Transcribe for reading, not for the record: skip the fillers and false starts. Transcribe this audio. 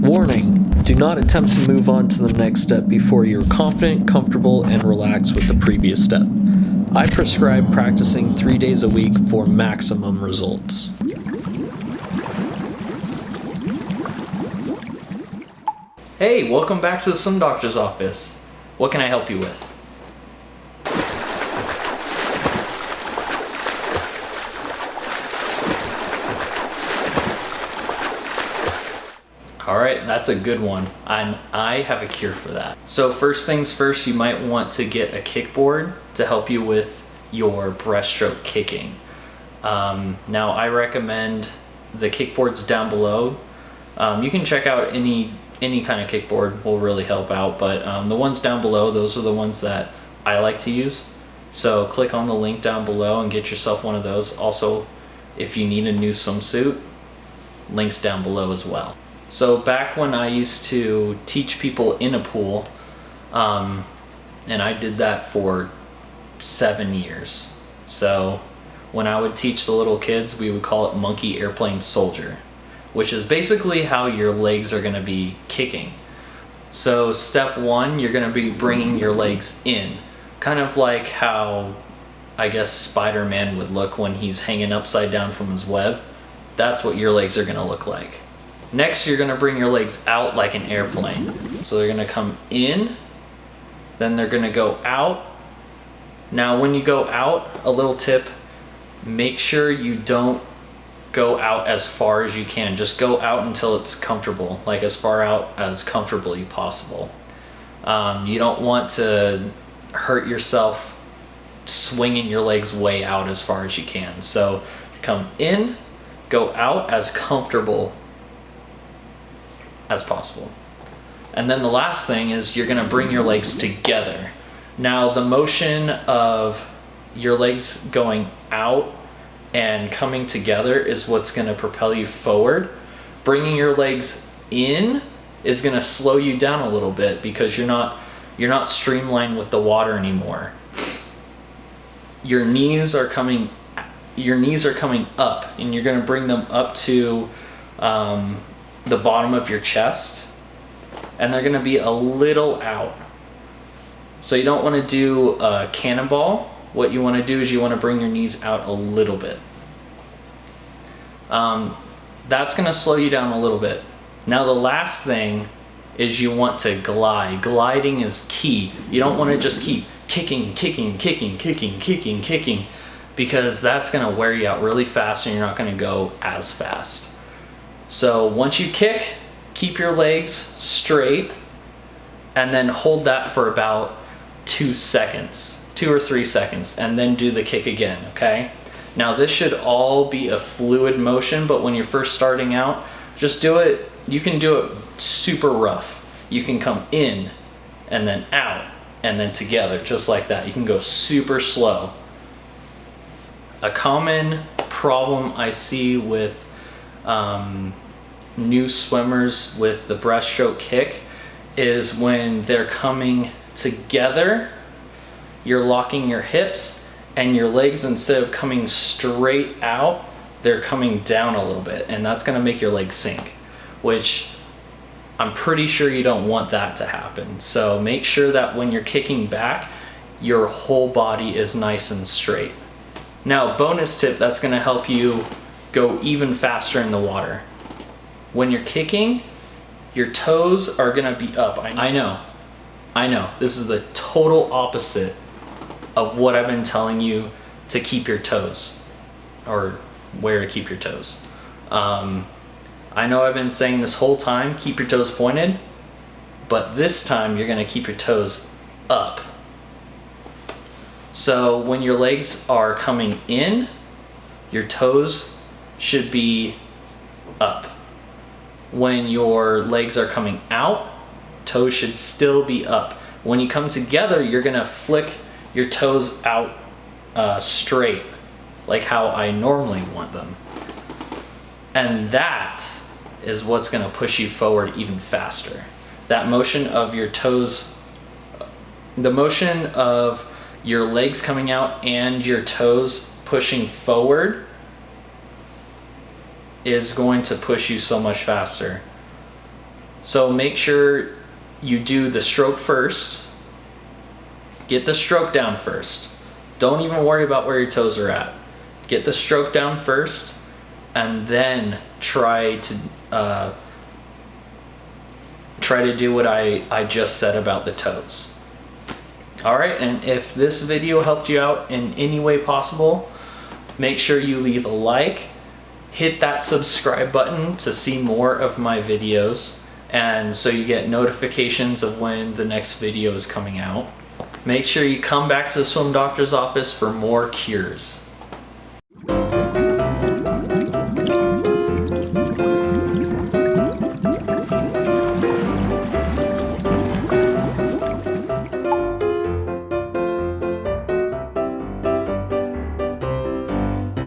Warning, do not attempt to move on to the next step before you're confident, comfortable, and relaxed with the previous step. I prescribe practicing 3 days a week for maximum results. Hey, welcome back to the Swim Doctor's office. What can I help you with? Alright, that's a good one. I have a cure for that. So first things first, you might want to get a kickboard to help you with your breaststroke kicking. Now I recommend the kickboards down below. You can check out any kind of kickboard will really help out, but the ones down below, those are the ones that I like to use. So click on the link down below and get yourself one of those. Also, if you need a new swimsuit, links down below as well. So back when I used to teach people in a pool, and I did that for 7 years. So when I would teach the little kids, we would call it monkey airplane soldier, which is basically how your legs are gonna be kicking. So step one, you're gonna be bringing your legs in, kind of like how I guess Spider-Man would look when he's hanging upside down from his web. That's what your legs are gonna look like. Next, you're gonna bring your legs out like an airplane. So they're gonna come in, then they're gonna go out. Now when you go out, a little tip, make sure you don't go out as far as you can. Just go out until it's comfortable, like as far out as comfortably possible. You don't want to hurt yourself swinging your legs way out as far as you can. So come in, go out as comfortable as possible. And then the last thing is you're gonna bring your legs together. Now the motion of your legs going out and coming together is what's gonna propel you forward. Bringing your legs in is gonna slow you down a little bit because you're not streamlined with the water anymore. Your knees are coming up, and you're gonna bring them up to the bottom of your chest, and they're gonna be a little out. So you don't wanna do a cannonball. What you wanna do is you wanna bring your knees out a little bit. That's gonna slow you down a little bit. Now the last thing is you want to glide. Gliding is key. You don't wanna just keep kicking, because that's gonna wear you out really fast and you're not gonna go as fast. So once you kick, keep your legs straight and then hold that for about 2 seconds, 2 or 3 seconds, and then do the kick again, okay? Now this should all be a fluid motion, but when you're first starting out, just do it, you can do it super rough. You can come in and then out and then together, just like that. You can go super slow. A common problem I see with new swimmers with the breaststroke kick is when they're coming together, you're locking your hips, and your legs, instead of coming straight out, they're coming down a little bit, and that's gonna make your legs sink, which I'm pretty sure you don't want that to happen. So make sure that when you're kicking back, your whole body is nice and straight. Now, bonus tip that's gonna help you go even faster in the water. When you're kicking, your toes are gonna be up. I know, this is the total opposite of what I've been telling you to keep your toes, or where to keep your toes. I know I've been saying this whole time, keep your toes pointed, but this time you're gonna keep your toes up. So when your legs are coming in, your toes should be up. When your legs are coming out, toes should still be up. When you come together, you're gonna flick your toes out straight, like how I normally want them. And that is what's gonna push you forward even faster. That motion of your toes, the motion of your legs coming out and your toes pushing forward is going to push you so much faster. So make sure you do the stroke first. Get the stroke down first. Don't even worry about where your toes are at. Get the stroke down first, and then try to do what I just said about the toes. All right, and if this video helped you out in any way possible, make sure you leave a like, hit that subscribe button to see more of my videos, and so you get notifications of when the next video is coming out. Make sure you come back to the swim doctor's office for more cures.